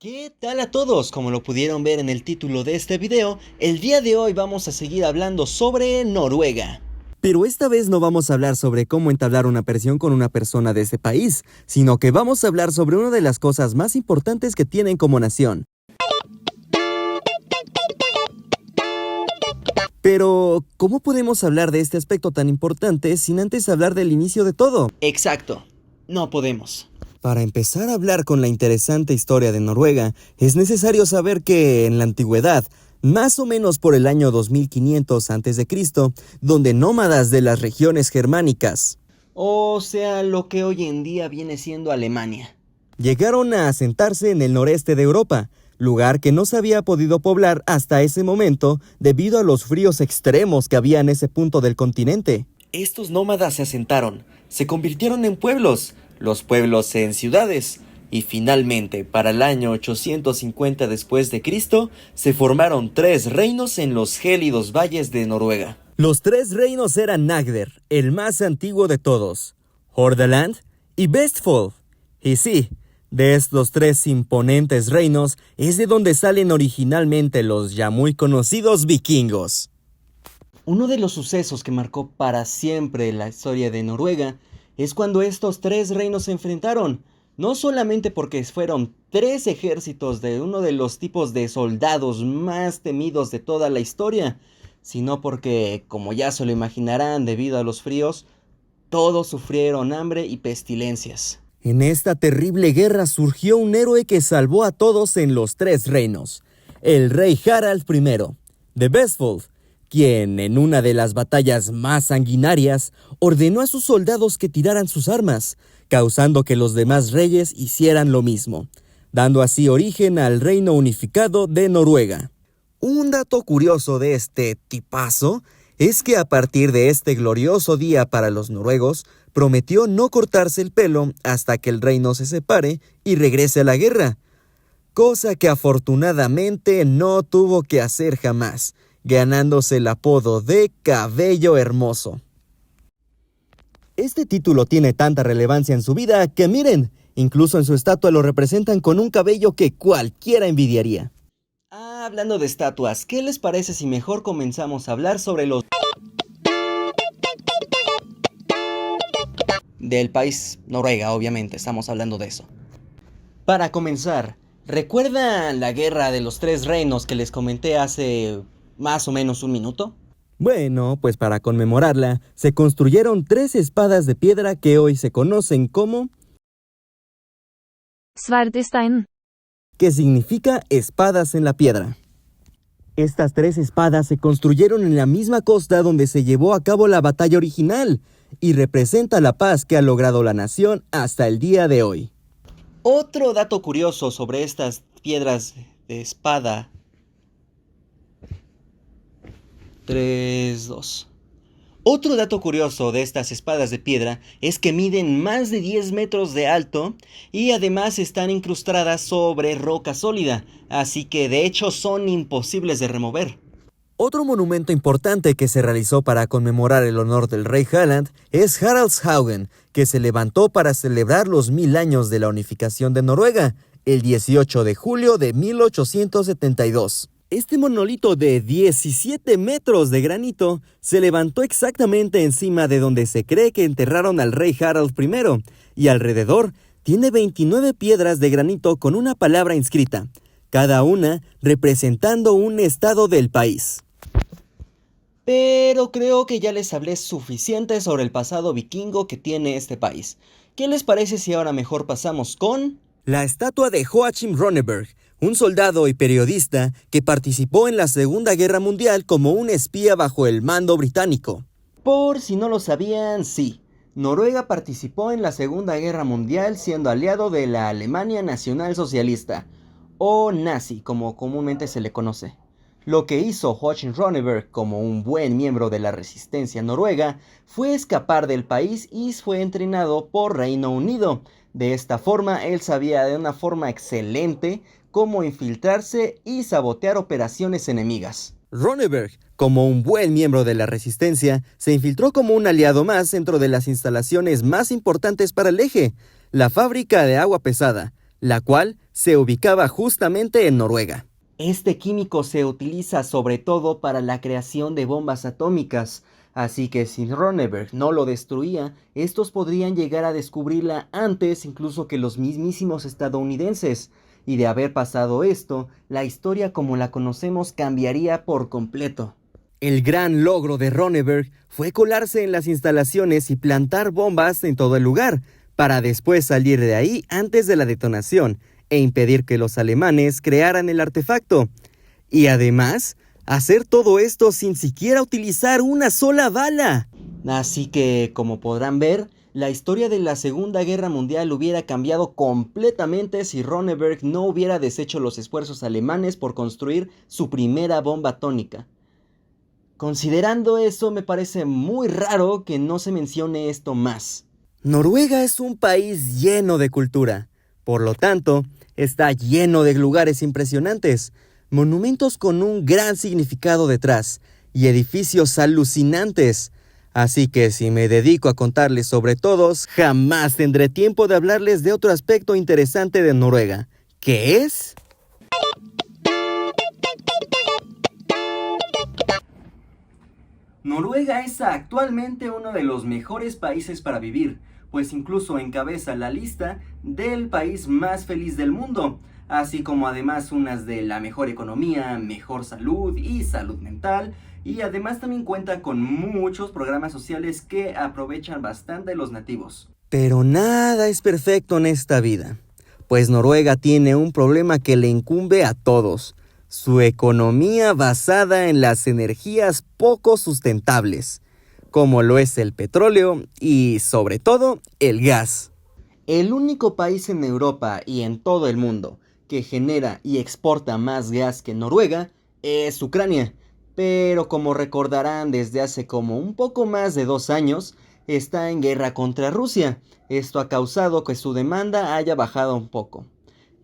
¿Qué tal a todos? Como lo pudieron ver en el título de este video, el día de hoy vamos a seguir hablando sobre Noruega. Pero esta vez no vamos a hablar sobre cómo entablar una presión con una persona de ese país, sino que vamos a hablar sobre una de las cosas más importantes que tienen como nación. Pero, ¿cómo podemos hablar de este aspecto tan importante sin antes hablar del inicio de todo? Exacto, no podemos. Para empezar a hablar con la interesante historia de Noruega, es necesario saber que en la antigüedad, más o menos por el año 2500 a.C., donde nómadas de las regiones germánicas, O sea, lo que hoy en día viene siendo Alemania. llegaron a asentarse en el noreste de Europa, lugar que no se había podido poblar hasta ese momento debido a los fríos extremos que había en ese punto del continente. Estos nómadas se asentaron, se convirtieron en pueblos, los pueblos en ciudades, y finalmente, para el año 850 después de Cristo, se formaron 3 reinos en los gélidos valles de Noruega. Los 3 reinos eran Nagder, el más antiguo de todos, Hordaland y Vestfold. Y sí, de estos 3 imponentes reinos es de donde salen originalmente los ya muy conocidos vikingos. Uno de los sucesos que marcó para siempre la historia de Noruega es cuando estos 3 reinos se enfrentaron, no solamente porque fueron 3 ejércitos de uno de los tipos de soldados más temidos de toda la historia, sino porque, como ya se lo imaginarán debido a los fríos, todos sufrieron hambre y pestilencias. En esta terrible guerra surgió un héroe que salvó a todos en los 3 reinos, el rey Harald I, de Vestfold, quien, en una de las batallas más sanguinarias, ordenó a sus soldados que tiraran sus armas, causando que los demás reyes hicieran lo mismo, dando así origen al reino unificado de Noruega. Un dato curioso de este tipazo es que a partir de este glorioso día para los noruegos, prometió no cortarse el pelo hasta que el reino se separe y regrese a la guerra, cosa que afortunadamente no tuvo que hacer jamás, ganándose el apodo de Cabello Hermoso. Este título tiene tanta relevancia en su vida que miren, incluso en su estatua lo representan con un cabello que cualquiera envidiaría. Hablando de estatuas, ¿qué les parece si mejor comenzamos a hablar sobre los del país Noruega? Obviamente, estamos hablando de eso. Para comenzar, ¿recuerdan la guerra de los 3 reinos que les comenté hace más o menos un minuto? Bueno, pues para conmemorarla, se construyeron 3 espadas de piedra que hoy se conocen como Sverd i stein. que significa espadas en la piedra. Estas 3 espadas se construyeron en la misma costa donde se llevó a cabo la batalla original y representa la paz que ha logrado la nación hasta el día de hoy. Otro dato curioso sobre estas piedras de espada. 3, 2. Otro dato curioso de estas espadas de piedra es que miden más de 10 metros de alto y además están incrustadas sobre roca sólida, así que de hecho son imposibles de remover. Otro monumento importante que se realizó para conmemorar el honor del rey Harald es Haraldshaugen, que se levantó para celebrar los 1000 años de la unificación de Noruega, el 18 de julio de 1872. Este monolito de 17 metros de granito se levantó exactamente encima de donde se cree que enterraron al rey Harald I, y alrededor tiene 29 piedras de granito con una palabra inscrita, cada una representando un estado del país. Pero creo que ya les hablé suficiente sobre el pasado vikingo que tiene este país. ¿Qué les parece si ahora mejor pasamos con la estatua de Joachim Ronneberg, un soldado y periodista que participó en la Segunda Guerra Mundial como un espía bajo el mando británico? Por si no lo sabían, sí, Noruega participó en la Segunda Guerra Mundial siendo aliado de la Alemania Nacional Socialista, o nazi como comúnmente se le conoce. Lo que hizo Joachim Ronneberg como un buen miembro de la resistencia noruega fue escapar del país y fue entrenado por Reino Unido. De esta forma, él sabía de una forma excelente cómo infiltrarse y sabotear operaciones enemigas. Ronneberg, como un buen miembro de la resistencia, se infiltró como un aliado más dentro de las instalaciones más importantes para el eje, la fábrica de agua pesada, la cual se ubicaba justamente en Noruega. Este químico se utiliza sobre todo para la creación de bombas atómicas, así que si Ronneberg no lo destruía, estos podrían llegar a descubrirla antes incluso que los mismísimos estadounidenses. Y de haber pasado esto, la historia como la conocemos cambiaría por completo. El gran logro de Ronneberg fue colarse en las instalaciones y plantar bombas en todo el lugar, para después salir de ahí antes de la detonación e impedir que los alemanes crearan el artefacto. Y además, hacer todo esto sin siquiera utilizar una sola bala. Así que, como podrán ver, la historia de la Segunda Guerra Mundial hubiera cambiado completamente si Ronneberg no hubiera deshecho los esfuerzos alemanes por construir su primera bomba atómica. Considerando eso, me parece muy raro que no se mencione esto más. Noruega es un país lleno de cultura. Por lo tanto, está lleno de lugares impresionantes, monumentos con un gran significado detrás y edificios alucinantes. Así que si me dedico a contarles sobre todos, jamás tendré tiempo de hablarles de otro aspecto interesante de Noruega, que es... Noruega es actualmente uno de los mejores países para vivir, pues incluso encabeza la lista del país más feliz del mundo, así como además unas de la mejor economía, mejor salud y salud mental, y además también cuenta con muchos programas sociales que aprovechan bastante los nativos. Pero nada es perfecto en esta vida, pues Noruega tiene un problema que le incumbe a todos: su economía basada en las energías poco sustentables, como lo es el petróleo y, sobre todo, el gas. El único país en Europa y en todo el mundo que genera y exporta más gas que Noruega es Ucrania, pero como recordarán, desde hace como un poco más de 2 años está en guerra contra Rusia. Esto ha causado que su demanda haya bajado un poco,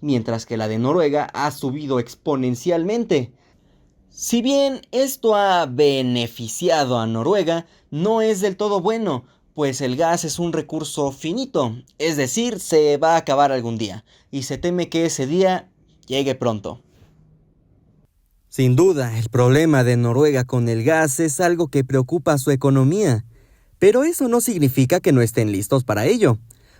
mientras que la de Noruega ha subido exponencialmente. Si bien esto ha beneficiado a Noruega, no es del todo bueno, pues el gas es un recurso finito, es decir, se va a acabar algún día, y se teme que ese día llegue pronto. Sin duda, el problema de Noruega con el gas es algo que preocupa a su economía, pero eso no significa que no estén listos para ello,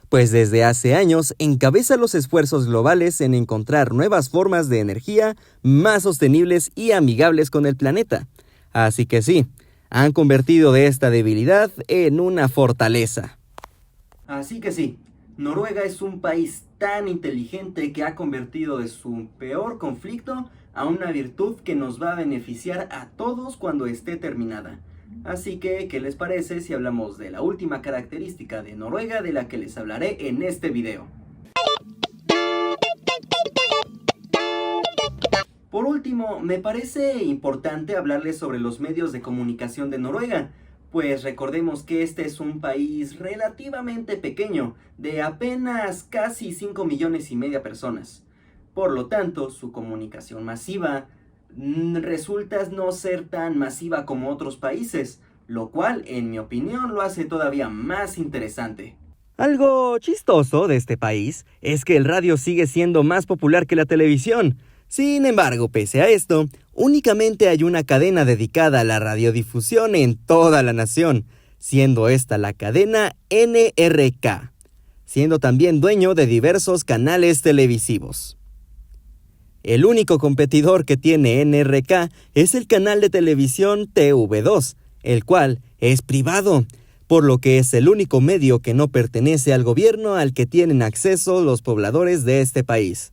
pues desde hace años encabeza los esfuerzos globales en encontrar nuevas formas de energía más sostenibles y amigables con el planeta. Así que sí, han convertido de esta debilidad en una fortaleza. Así que sí, Noruega es un país tan inteligente que ha convertido de su peor conflicto a una virtud que nos va a beneficiar a todos cuando esté terminada. Así que, ¿qué les parece si hablamos de la última característica de Noruega de la que les hablaré en este video? Por último, me parece importante hablarles sobre los medios de comunicación de Noruega, pues recordemos que este es un país relativamente pequeño, de apenas casi 5,5 millones de personas. Por lo tanto, su comunicación masiva resulta no ser tan masiva como otros países, lo cual, en mi opinión, lo hace todavía más interesante. Algo chistoso de este país es que el radio sigue siendo más popular que la televisión. Sin embargo, pese a esto, únicamente hay una cadena dedicada a la radiodifusión en toda la nación, siendo esta la cadena NRK, siendo también dueño de diversos canales televisivos. El único competidor que tiene NRK es el canal de televisión TV2, el cual es privado, por lo que es el único medio que no pertenece al gobierno al que tienen acceso los pobladores de este país.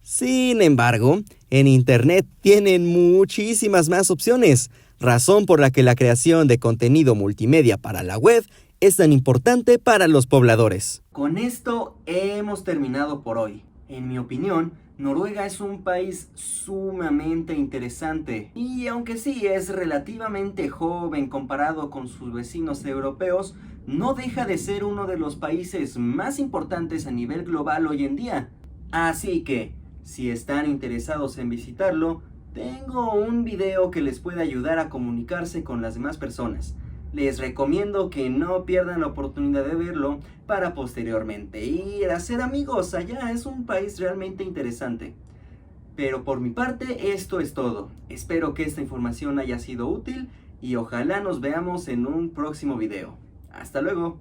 Sin embargo, en Internet tienen muchísimas más opciones, razón por la que la creación de contenido multimedia para la web es tan importante para los pobladores. Con esto hemos terminado por hoy. En mi opinión, Noruega es un país sumamente interesante y aunque sí es relativamente joven comparado con sus vecinos europeos, no deja de ser uno de los países más importantes a nivel global hoy en día. Así que, si están interesados en visitarlo, tengo un video que les puede ayudar a comunicarse con las demás personas. Les recomiendo que no pierdan la oportunidad de verlo para posteriormente ir a ser amigos allá. Es un país realmente interesante. Pero por mi parte esto es todo. Espero que esta información haya sido útil y ojalá nos veamos en un próximo video. Hasta luego.